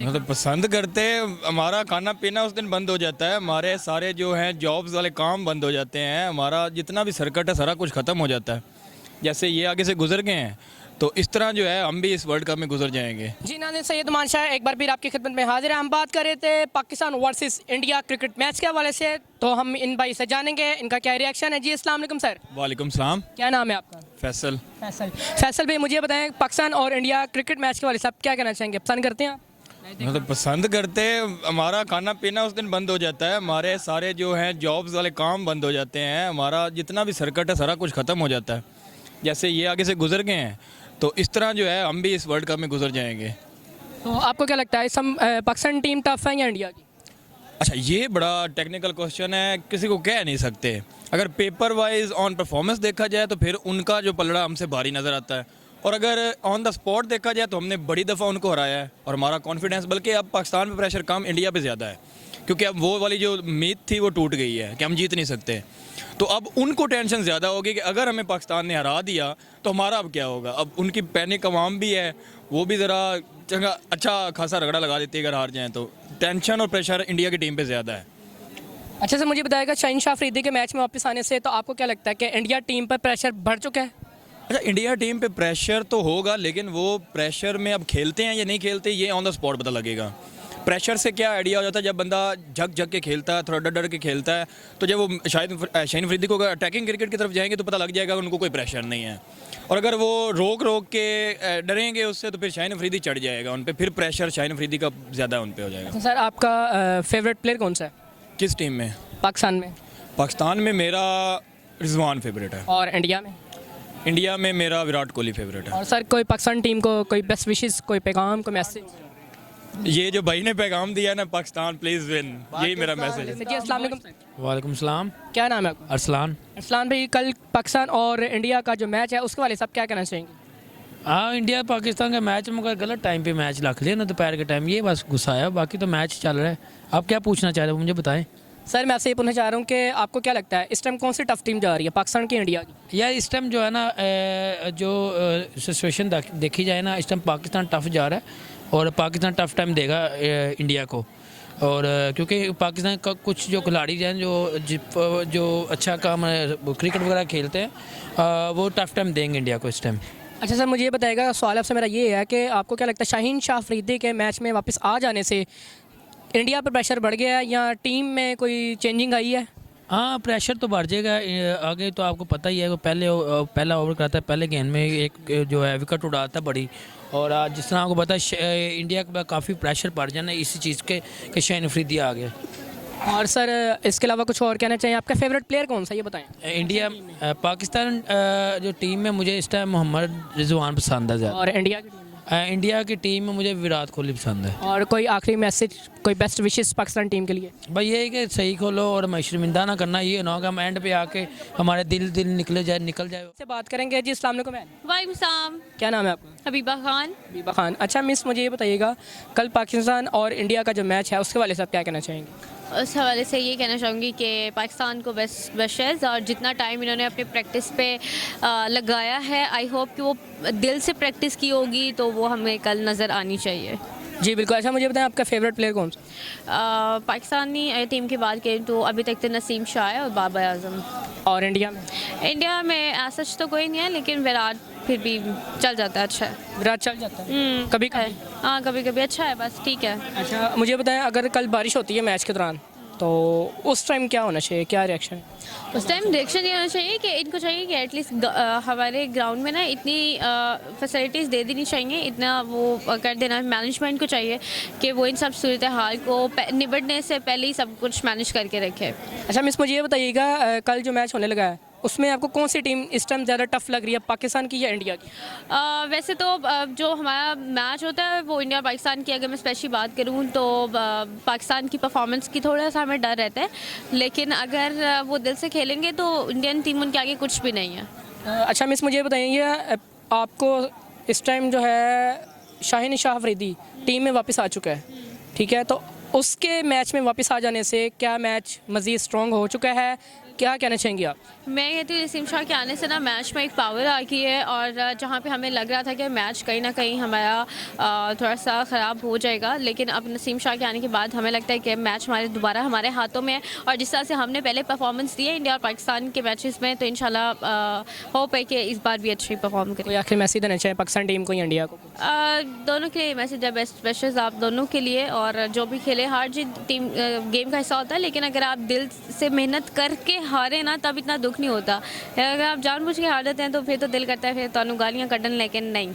मतलब पसंद करते, हमारा खाना पीना उस दिन बंद हो जाता है, हमारे सारे जो हैं जॉब्स वाले काम बंद हो जाते हैं, हमारा जितना भी सर्कट है सारा कुछ ख़त्म हो जाता है। जैसे ये आगे से गुजर गए हैं तो इस तरह जो है हम भी इस वर्ल्ड कप में गुजर जाएंगे। जी नाज़रीन, सैयद मान शाह एक बार फिर आपकी खिदमत में हाजिर है। हम बात कर रहे थे Pakistan versus India cricket match के हवाले से, तो हम इन भाई से जानेंगे इनका क्या रिएक्शन है। जी अस्सलाम वालेकुम सर। वालेकुम सलाम। क्या नाम है आपका? फैसल। फैसल भाई, मुझे बताएं पाकिस्तान और इंडिया क्रिकेट मैच के हवाले से आप क्या कहना चाहेंगे? पसंद करते हैं आप? मतलब पसंद करते, हमारा खाना पीना उस दिन बंद हो जाता है, हमारे सारे जो हैं जॉब्स वाले काम बंद हो जाते हैं, हमारा जितना भी सर्कट है सारा कुछ ख़त्म हो जाता है। जैसे ये आगे से गुजर गए हैं तो इस तरह जो है हम भी इस वर्ल्ड कप में गुजर जाएंगे। तो आपको क्या लगता है पाकिस्तान टीम टफ है या इंडिया की? अच्छा, ये बड़ा टेक्निकल क्वेश्चन है, किसी को कह नहीं सकते। अगर पेपर वाइज ऑन परफॉर्मेंस देखा जाए तो फिर उनका जो पलड़ा हमसे भारी नज़र आता है, और अगर ऑन द स्पॉट देखा जाए तो हमने बड़ी दफ़ा उनको हराया है और हमारा कॉन्फिडेंस, बल्कि अब पाकिस्तान पे प्रेशर कम, इंडिया पे ज़्यादा है, क्योंकि अब वो वाली जो उम्मीद थी वो टूट गई है कि हम जीत नहीं सकते। तो अब उनको टेंशन ज़्यादा होगी कि अगर हमें पाकिस्तान ने हरा दिया तो हमारा अब क्या होगा। अब उनकी पैनिक अवाम भी है, वो भी ज़रा चंगा अच्छा खासा रगड़ा लगा देती है अगर हार जाएँ तो। टेंशन और प्रेशर इंडिया की टीम पे ज़्यादा है। अच्छा सर, मुझे बताएगा शाहीन शाह अफरीदी के मैच में वापस आने से तो आपको क्या लगता है कि इंडिया टीम पर प्रेशर बढ़ चुका है? अच्छा, इंडिया टीम पे प्रेशर तो होगा, लेकिन वो प्रेशर में अब खेलते हैं या नहीं खेलते ये ऑन द स्पॉट पता लगेगा। प्रेशर से क्या आइडिया हो जाता है, जब बंदा झक झक के खेलता है, थोड़ा डर डर के खेलता है, तो जब वो शाहीन अफरीदी को अगर अटैकिंग क्रिकेट की तरफ जाएंगे तो पता लग जाएगा कि उनको कोई प्रेशर नहीं है। और अगर वो रोक रोक के डरेंगे उससे तो फिर शाहीन अफरीदी चढ़ जाएगा उन पर, फिर प्रेशर शाहीन अफरीदी का ज़्यादा उन पर हो जाएगा। अच्छा सर, आपका फेवरेट प्लेयर कौन सा है किस टीम में? पाकिस्तान में? पाकिस्तान में मेरा रिजवान फेवरेट है। और इंडिया में? इंडिया में मेरा विराट कोहली फेवरेट है। और सर कोई पाकिस्तान टीम को कोई बेस्ट विशेस, कोई पैगाम, कोई मैसेज? ये जो भाई ने पैगाम दिया ना, पाकिस्तान प्लीज़ विन, यही मेरा मैसेज है। जी अस्सलाम वालेकुम सर। वालेकुम सलाम। क्या नाम है आपका? अरसलान। अरसलान भाई, कल पाकिस्तान और इंडिया का जो मैच है उसके वाले से आप क्या कहना चाहेंगे? हाँ, इंडिया पाकिस्तान का मैच मगर गलत टाइम पे मैच रख लिया ना, दोपहर के टाइम, ये बस गुस्सा आया, बाकी तो मैच चल रहा है। आप क्या पूछना चाह रहे हो मुझे बताएं। सर मैं आपसे ये पूछना चाह रहा हूँ कि आपको क्या लगता है इस टाइम कौन सी टफ टीम जा रही है, पाकिस्तान की इंडिया की? यार इस टाइम जो है ना, जो सिचुएशन देखी जाए ना, इस टाइम पाकिस्तान टफ जा रहा है और पाकिस्तान टफ टाइम देगा इंडिया को। और क्योंकि पाकिस्तान का कुछ जो खिलाड़ी हैं जो अच्छा काम क्रिकेट वगैरह खेलते हैं, वो टफ टाइम देंगे इंडिया को इस टाइम। अच्छा सर, मुझे ये बताएगा, सवाल आपसे मेरा ये है कि आपको क्या लगता है शाहीन शाह अफरीदी के मैच में वापस आ जाने से इंडिया पर प्रेशर बढ़ गया है या टीम में कोई चेंजिंग आई है? हाँ, प्रेशर तो बढ़ जाएगा आगे, तो आपको पता ही है वो पहला ओवर कराता है, पहले गेंद में एक जो है विकेट उड़ाता है बड़ी। और आज जिस तरह आपको पता है इंडिया का काफ़ी प्रेशर पड़ जाना इसी चीज़ के कि शाहीन अफरीदी आ गया। और सर इसके अलावा कुछ और कहना चाहिए? आपका फेवरेट प्लेयर कौन सा, ये बताएं। इंडिया पाकिस्तान जो टीम में मुझे इस टाइम मोहम्मद रिजवान पसंद है ज़्यादा। और इंडिया की टीम में? इंडिया की टीम में मुझे विराट कोहली पसंद है। और कोई आखिरी मैसेज, कोई बेस्ट विशेस पाकिस्तान टीम के लिए? भाई ये है कि सही खोलो और मैं शर्मिंदा ना करना, ये ना होगा हम एंड पे आके हमारे दिल निकल जाए। से बात करेंगे। जी अस्सलाम वालेकुम। वालेकुम सलाम। क्या नाम है आपका? हबीबा खान। हबीबा खान। अच्छा मिस, मुझे ये बताइएगा कल पाकिस्तान और इंडिया का जो मैच है उसके वाले से आप क्या कहना चाहेंगे? उस हवाले से ये कहना चाहूँगी कि पाकिस्तान को बेस्ट विशेस, और जितना टाइम इन्होंने अपनी प्रैक्टिस पे लगाया है, आई होप कि वो दिल से प्रैक्टिस की होगी तो वो हमें कल नज़र आनी चाहिए। जी बिल्कुल। अच्छा मुझे बताएं आपका फेवरेट प्लेयर कौन सा? पाकिस्तानी टीम की बात करें तो अभी तक तो नसीम शाह है और बाबर आजम। और इंडिया में? इंडिया में सच तो कोई नहीं है, लेकिन विराट फिर भी चल जाता है, अच्छा है। विराट चल जाता है कभी कभी? हाँ कभी कभी अच्छा है, बस ठीक है। अच्छा मुझे बताएं, अगर कल बारिश होती है मैच के दौरान तो उस टाइम क्या होना चाहिए, क्या रिएक्शन? उस टाइम रिएक्शन ये होना चाहिए कि इनको चाहिए कि एटलीस्ट हमारे ग्राउंड में ना इतनी फैसिलिटीज़ दे देनी चाहिए, इतना वो कर देना मैनेजमेंट को चाहिए कि वो इन सब सूरत हाल को निबटने से पहले ही सब कुछ मैनेज करके रखे। अच्छा मिस, मुझे ये बताइएगा कल जो मैच होने लगा है उसमें आपको कौन सी टीम इस टाइम ज़्यादा टफ लग रही है, पाकिस्तान की या इंडिया की? वैसे तो जो हमारा मैच होता है वो इंडिया पाकिस्तान की, अगर मैं स्पेशली बात करूं तो पाकिस्तान की परफॉर्मेंस की थोड़ा सा हमें डर रहता है, लेकिन अगर वो दिल से खेलेंगे तो इंडियन टीम उनके आगे कुछ भी नहीं है। अच्छा मिस, मुझे बताइए आपको इस टाइम जो है शाहीन शाह अफरीदी टीम में वापस आ चुका है, ठीक है, तो उसके मैच में वापस आ जाने से क्या मैच मज़ीद स्ट्रॉन्ग हो चुका है क्या कहना चाहेंगी आप? मैं कहती हूँ नसीम शाह के आने से ना मैच में एक पावर आ गई है, और जहाँ पे हमें लग रहा था कि मैच कहीं ना कहीं हमारा थोड़ा सा ख़राब हो जाएगा, लेकिन अब नसीम शाह के आने के बाद हमें लगता है कि मैच हमारे दोबारा हमारे हाथों में है। और जिस तरह से हमने पहले परफॉर्मेंस दी है इंडिया और पाकिस्तान के मैचेस में, तो इंशाल्लाह होप है कि इस बार भी अच्छी परफॉर्म करें। कोई आखिर मैसेज देना चाहें पाकिस्तान टीम को या इंडिया को? दोनों के लिए मैसेज है, बेस्ट विशेस आप दोनों के लिए। और जो भी खेले, हार जीत टीम गेम का हिस्सा होता है, लेकिन अगर आप दिल से मेहनत करके हारे ना, तब इतना दुख नहीं होता। अगर आप जानबूझ के हार जाते हैं तो फिर तो दिल करता है फिर तो गालियाँ कढ़न, लेकिन नहीं।